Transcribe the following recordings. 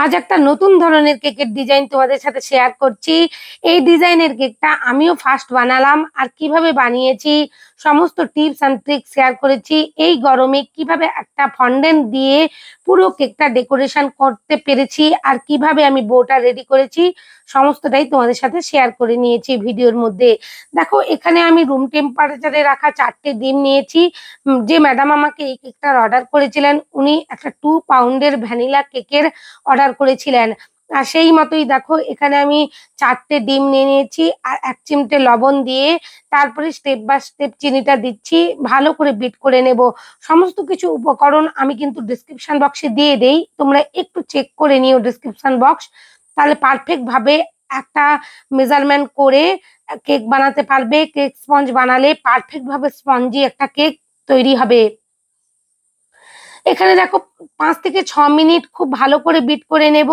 আজ একটা নতুন ধরনের কেকের ডিজাইন তোমাদের সাথে শেয়ার করছি। এই ডিজাইনের কেকটা আমিও ফার্স্ট বানালাম, আর কিভাবে বানিয়েছি সমস্ত টিপস এন্ড ট্রিক্স শেয়ার করেছি। এই গরমে কিভাবে একটা ফন্ডেন্ট দিয়ে পুরো কেকটা ডেকোরেশন করতে পেরেছি, আর কিভাবে আমি বউটা রেডি করেছি সমস্তটাই তোমাদের সাথে শেয়ার করে নিয়েছি ভিডিওর মধ্যে। দেখো, এখানে আমি রুম টেম্পারেচারে রাখা 4টে ডিম নিয়েছি। যে ম্যাডাম আমাকে এই কেকটার অর্ডার করেছিলেন, উনি একটা 2 পাউন্ডের ভ্যানিলা কেকের অর্ডার করেছিলেন। আর সেই মতোই দেখো, এখানে আমি 4টে ডিম নিয়ে নিয়েছি আর 1 চিমটে লবণ দিয়ে তারপরে স্টেপ বাই স্টেপ চিনিটা দিচ্ছি, ভালো করে বিট করে নেব। সমস্ত কিছু উপকরণ আমি কিন্তু ডেসক্রিপশন বক্সে দিয়ে দেই, তোমরা একটু চেক করে নিও ডেসক্রিপশন বক্স, তাহলে পারফেক্ট ভাবে একটা মেজারমেন্ট করে কেক বানাতে পারবে। কেক স্পঞ্জ বানালে পারফেক্ট ভাবে স্পঞ্জি একটা কেক তৈরি হবে। এখানে দেখো 5 থেকে 6 মিনিট খুব ভালো করে বিট করে নেব।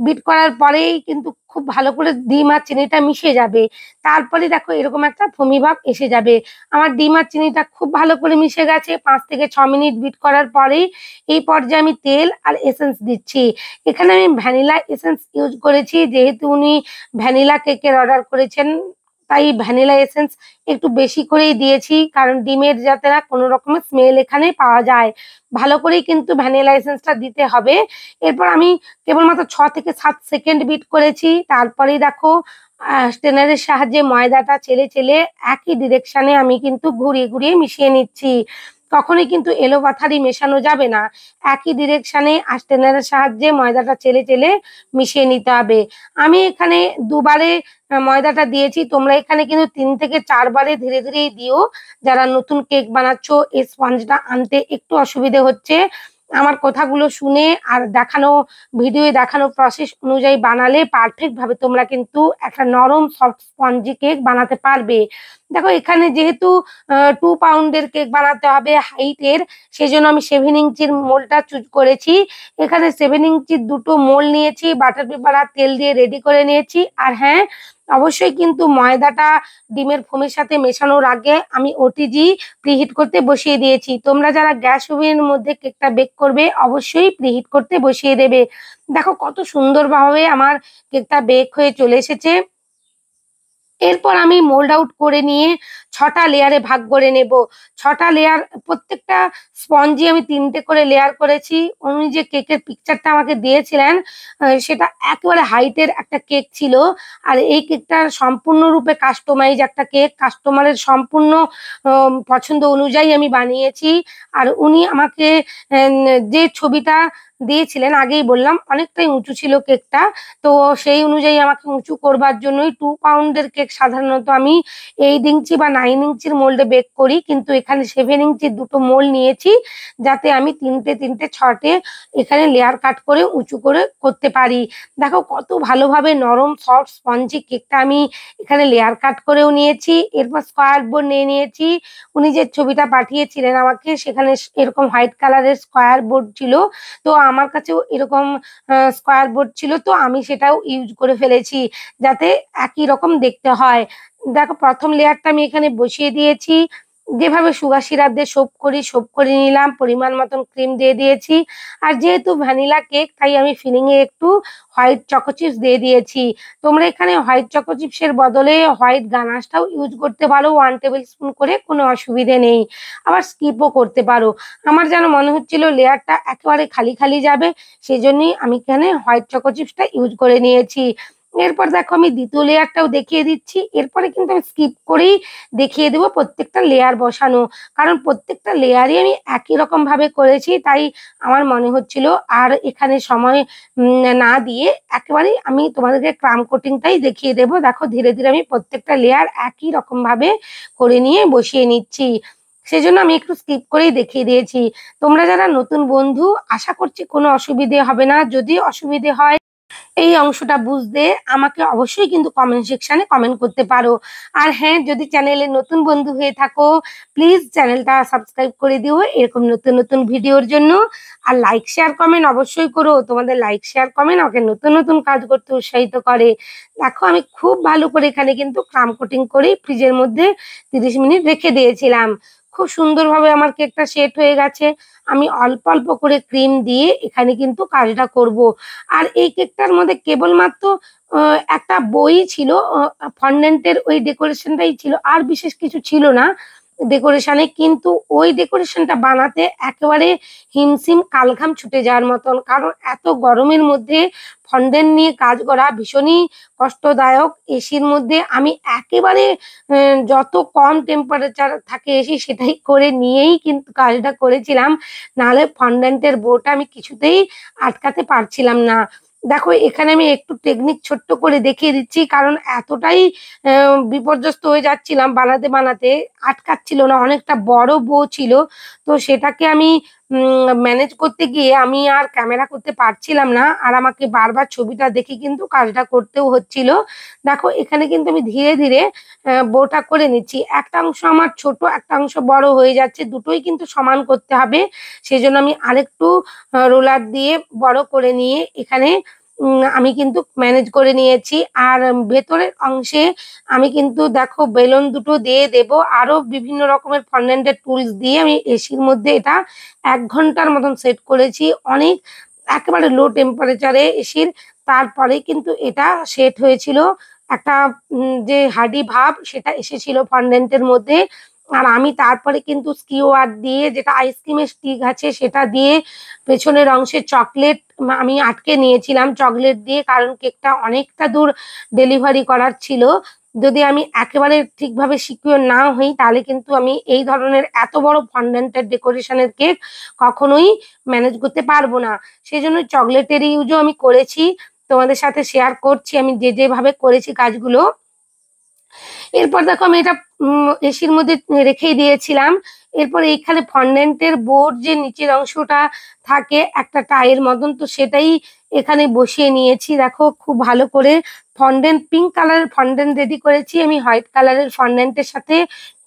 বিট করার পরেই কিন্তু খুব ভালো করে ডিম আর চিনিটা মিশে যাবে। তারপরে দেখো এরকম একটা ফোমি ভাব এসে যাবে। আমার ডিম আর চিনিটা খুব ভালো করে মিশে গেছে 5 থেকে 6 মিনিট বিট করার পরেই। এই পর্যায়ে আমি তেল আর এসেন্স দিচ্ছি। এখানে আমি ভ্যানিলা এসেন্স ইউজ করেছি, যেহেতু উনি ভ্যানিলা কেকের অর্ডার করেছেন, তাই ভ্যানিলা এসেন্স একটু বেশি করেই দিয়েছি, কারণ ডিমের যাতে না কোনো রকমের স্মেল এখানে পাওয়া যায়। ভালো করেই কিন্তু ভ্যানিলা এসেন্সটা দিতে হবে। এরপর আমি কেবলমাত্র 6 থেকে 7 সেকেন্ড বিট করেছি। তারপরেই দেখো স্ট্রেনারের সাহায্যে ময়দাটা চেলে চেলে একই ডিরেকশনে আমি কিন্তু ঘুরিয়ে ঘুরিয়ে মিশিয়ে নিচ্ছি। কখনোই কিন্তু এলোপাথারি মেশানো যাবে না, একই ডিরেকশনে আর স্ট্রেনারের সাহায্যে ময়দাটা চেলে চেলে মিশিয়ে নিতে হবে। আমি এখানে দুবারে ময়দাটা দিয়েছি, তোমরা এখানে কিন্তু 3 থেকে 4 বারে ধীরে ধীরেই দিও। যারা নতুন কেক বানাচ্ছ, এই স্পঞ্জটা আনতে একটু অসুবিধে হচ্ছে, আমার কথাগুলো শুনে আর দেখানো ভিডিওয়ে দেখানো প্রসেস অনুযায়ী বানালে পারফেক্ট ভাবে তোমরা কিন্তু একটা নরম সফট স্পঞ্জি কেক বানাতে পারবে। দেখো, এখানে যেহেতু 2 পাউন্ডের কেক বানাতে হবে হাইটের, সেজন্য আমি 7 ইঞ্চির মোলটা চুজ করেছি। এখানে 7 ইঞ্চির 2টো মোল নিয়েছি, বাটার পেপার আর তেল দিয়ে রেডি করে নিয়েছি। আর হ্যাঁ, অবশ্যই কিন্তু ময়দাটা ডিমের ফোমের সাথে মেশানোর আগে আমি ওটিজি প্রিহিট করতে বসিয়ে দিয়েছি। তোমরা যারা গ্যাস ওভেনের মধ্যে কেকটা বেক করবে, অবশ্যই প্রিহিট করতে বসিয়ে দেবে। দেখো কত সুন্দরভাবে আমার কেকটা বেক হয়ে চলে এসেছে। এরপর আমি মোল্ড আউট করে নিয়ে 6টা লেয়ারে ভাগ করে নেব। 6টা লেয়ার, প্রত্যেকটা স্পঞ্জি আমি 3টে করে লেয়ার করেছি। উনি যে কেকের পিকচারটা আমাকে দিয়েছিলেন, সেটা একেবারে হাইটের একটা কেক ছিল। আর এই কেকটা সম্পূর্ণরূপে কাস্টমাইজ একটা কেক, কাস্টমারের সম্পূর্ণ পছন্দ অনুযায়ী আমি বানিয়েছি। আর উনি আমাকে যে ছবিটা দিয়েছিলেন, আগেই বললাম অনেকটাই উঁচু ছিল কেকটা, তো সেই অনুযায়ী আমাকে উঁচু করবার জন্যই 2 পাউন্ডের কেক সাধারণত আমি 8 ইঞ্চি বা 9 ইঞ্চির মোল্ডে বেক করি, কিন্তু এখানে 7 ইঞ্চির 2টো মোল্ড নিয়েছি, যাতে আমি 3টে 6টে এখানে লেয়ার কাট করে উঁচু করে করতে পারি। দেখো কত ভালোভাবে নরম সফট স্পঞ্জি কেকটা আমি এখানে লেয়ার কাট করেও নিয়েছি। এরপর স্কোয়ার বোর্ড নিয়ে নিয়েছি। উনি যে ছবিটা পাঠিয়েছিলেন আমাকে, সেখানে এরকম হোয়াইট কালারের স্কোয়ার বোর্ড ছিল, তো আমার কাছেও এরকম স্কোয়ার বোর্ড ছিল, তো আমি সেটাও ইউজ করে ফেলেছি যাতে একই রকম দেখতে হয়। দেখো, প্রথম লেয়ারটা আমি এখানে বসিয়ে দিয়েছি। যেভাবে সুগার সিরাপ দিয়ে সোপ করে নিলাম, পরিমাণ মতন ক্রিম দিয়ে দিয়েছি। আর যেহেতু ভ্যানিলা কেক, তাই আমি ফিলিং এ একটু হোয়াইট চকো চিপস দিয়ে দিয়েছি। তোমরা এখানে হোয়াইট চকো চিপসের বদলে হোয়াইট গানাশটাও ইউজ করতে পারো 1 টেবিল স্পুন করে, কোনো অসুবিধে নেই। আবার স্কিপও করতে পারো। আমার যেন মনে হচ্ছিল লেয়ারটা একেবারে খালি খালি যাবে, সেজন্যই আমি এখানে হোয়াইট চকো চিপসটা ইউজ করে নিয়েছি। এরপর দেখো, আমি দ্বিতীয় লেয়ারটাও দেখিয়ে দিচ্ছি। এরপরে কিন্তু আমি স্কিপ করেই দেখিয়ে দেবো প্রত্যেকটা লেয়ার বসানো, কারণ প্রত্যেকটা লেয়ারই আমি একই রকম ভাবে করেছি, তাই আমার মনে হচ্ছিল আর এখানে সময় না দিয়ে একেবারেই আমি তোমাদেরকে ক্রাম কোটিংটাই দেখিয়ে দেবো। দেখো, ধীরে ধীরে আমি প্রত্যেকটা লেয়ার একই রকম ভাবে করে নিয়ে বসিয়ে নিচ্ছি, সেজন্য আমি একটু স্কিপ করেই দেখিয়ে দিয়েছি। তোমরা যারা নতুন বন্ধু, আশা করছি কোনো অসুবিধে হবে না। যদি অসুবিধে হয় এই অংশটা বুঝতে, আমাকে অবশ্যই কিন্তু কমেন্ট সেকশনে কমেন্ট করতে পারো। আর হ্যাঁ, যদি চ্যানেলে নতুন বন্ধু হয়ে থাকো, প্লিজ চ্যানেলটা সাবস্ক্রাইব করে দিও এরকম নতুন নতুন ভিডিওর জন্য। আর লাইক শেয়ার কমেন্ট অবশ্যই করো, তোমাদের লাইক শেয়ার কমেন্ট আমাকে নতুন নতুন কাজ করতে উৎসাহিত করে। দেখো, আমি খুব ভালো করে এখানে কিন্তু ক্রাম কোটিং করে ফ্রিজের মধ্যে 30 মিনিট রেখে দিয়েছিলাম। খুব সুন্দরভাবে আমার কেকটা সেট হয়ে গেছে। আমি অল্প, অল্প করে ক্রিম দিয়ে এখানে কিন্তু কাজটা করব। আর এই কেকটার মধ্যে কেবলমাত্র আ একটা বই ছিল, ফন্ডেন্টের ওই ডেকোরেশনটাই ছিল। আর বিশেষ কিছু ছিল না ডেকোরেশনে। কিন্তু ওই ডেকোরেশনটা বানাতে একেবারে হিমশিম কালঘাম ছুটে যাওয়ার মতন। কারণ এত গরমের মধ্যে ফন্ডেন্ট নিয়ে কাজ করা ভীষণই কষ্টদায়ক। এসির মধ্যে আমি একেবারে যত কম টেম্পারেচার থাকে এসি সেটাই করে নিয়েই কিন্তু কাজটা করেছিলাম। নাহলে ফন্ডেন্টের বোটা আমি কিছুতেই আটকাতে পারছিলাম না। দেখো এখানে আমি একটু টেকনিক ছোট্ট করে দেখিয়ে দিচ্ছি। কারণ এতটাই অ্যা বিপর্যস্ত হয়ে যাচ্ছিলাম বানাতে, বানাতে আটকাচ্ছিল না। অনেকটা বড় বো ছিল। তো সেটাকে আমি ম্যানেজ করতে গিয়ে আমি আর ক্যামেরা করতে পারছিলাম না। আর আমাকে বারবার ছবিটা দেখে কিন্তু কাজটা করতেও হচ্ছিল। দেখো এখানে কিন্তু আমি ধীরে, ধীরে বোটা করে নিচ্ছি। একটা অংশ আমার ছোট, একটা অংশ বড় হয়ে যাচ্ছে। দুটোই কিন্তু সমান করতে হবে। সেজন্য আমি আরেকটু রোলার দিয়ে বড় করে নিয়ে এখানে আমি কিন্তু ম্যানেজ করে নিয়েছি। আর ভেতরের অংশে আমি কিন্তু দেখো বেলুন দুটো দিয়ে দেবো। আরো বিভিন্ন রকমের ফন্ডেন্টের টুলস দিয়ে আমি এসির মধ্যে এটা ১ ঘন্টার মতন সেট করেছি। অনেক একেবারে লো টেম্পারেচারে এসির। তারপরেই কিন্তু এটা সেট হয়েছিল। একটা যে হার্ডি ভাব সেটা এসেছিল ফন্ডেন্টের মধ্যে। আর আমি তারপরে কিন্তু স্কিওয়ার দিয়ে, যেটা আইসক্রিমের স্টিক আছে সেটা দিয়ে পেছনের অংশে চকলেট আমি আটকে নিয়েছিলাম চকলেট দিয়ে। কারণ কেকটা অনেকটা দূর ডেলিভারি করার ছিল। যদি আমি একেবারে ঠিকভাবে সিকিউর না হই তাহলে কিন্তু আমি এই ধরনের এত বড় ফন্ডেন্টের ডেকোরেশনের কেক কখনোই ম্যানেজ করতে পারবো না। সেজন্য চকলেটের ইউজও আমি করেছি। তোমাদের সাথে শেয়ার করছি আমি যেভাবে করেছি কাজগুলো। এরপর দেখো আমি এটা এসির মধ্যে রেখেই দিয়েছিলাম। এরপর এইখানে ফন্ডেন্টের বোর্ড যে নিচের অংশটা থাকে একটা টাইয়ের মতন, তো সেটাই এখানে বসিয়ে নিয়েছি। দেখো খুব ভালো করে ফন্ডেন্ট, পিঙ্ক কালারের ফন্ডেন্ট রেডি করেছি আমি। হোয়াইট কালারের ফন্ডেন্টের সাথে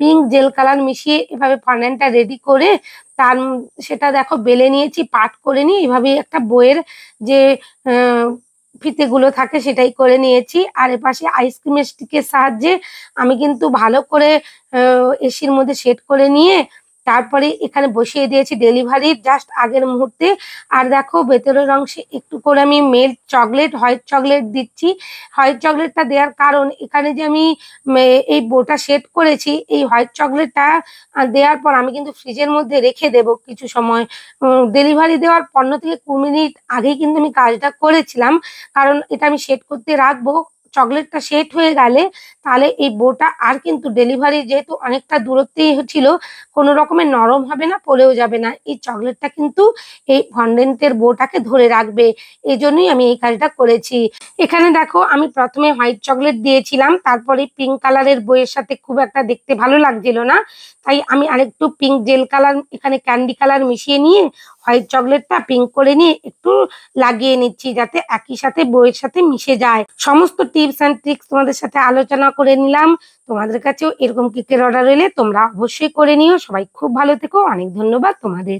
পিঙ্ক জেল কালার মিশিয়ে এভাবে ফন্ডেন্টটা রেডি করে তার সেটা দেখো বেলে নিয়েছি, পাট করে নিয়ে এভাবে একটা বইয়ের যে আহ ফিতেগুলো থাকে সেটাই করে নিয়েছি। আর এপাশে আইসক্রিমের স্টিকের সাহায্যে আমি কিন্তু ভালো করে এসির মধ্যে সেট করে নিয়ে তারপরে এখানে বসিয়ে দিয়েছি ডেলিভারির জাস্ট আগের মুহূর্তে। আর দেখো ভেতরের অংশে একটু করে আমি মেল্ট চকলেট, হোয়াইট চকলেট দিচ্ছি। হোয়াইট চকলেটটা দেওয়ার কারণ এখানে যে আমি এই বোটা সেট করেছি, এই হোয়াইট চকলেটটা দেওয়ার পর আমি কিন্তু ফ্রিজের মধ্যে রেখে দেব কিছু সময়। ডেলিভারি দেওয়ার ১৫ থেকে ২০ মিনিট আগেই কিন্তু আমি কাজটা করেছিলাম। কারণ এটা আমি সেট করতে রাখবো। চকলেটটা সেট হয়ে গেলে তাহলে এই বোটা আর কিন্তু ডেলিভারি যেহেতু অনেকটা দূরত্বেই ছিল, কোনো রকমের নরম হবে না, পড়েও যাবে না। এই চকলেটটা কিন্তু এই ফন্ডেন্টের বোটাকে ধরে রাখবে। এজন্যই আমি এই কাজটা করেছি। এখানে দেখো আমি প্রথমে হোয়াইট চকলেট দিয়েছিলাম, তারপরে পিঙ্ক কালারের বইয়ের সাথে খুব একটা দেখতে ভালো লাগছিল না। তাই আমি আরেকটু পিঙ্ক জেল কালার, এখানে ক্যান্ডি কালার মিশিয়ে নিয়ে হোয়াইট চকলেটটা পিঙ্ক করে নিয়ে একটু লাগিয়ে নিচ্ছি যাতে একই সাথে বইয়ের সাথে মিশে যায়। সমস্ত টিপস অ্যান্ড ট্রিক্স তোমাদের সাথে আলোচনা করে নিলাম। তোমাদের কাছেও এরকম কেকের অর্ডার এলে তোমরা অবশ্যই করে নিও। সবাই খুব ভালো থেকো। অনেক ধন্যবাদ তোমাদের।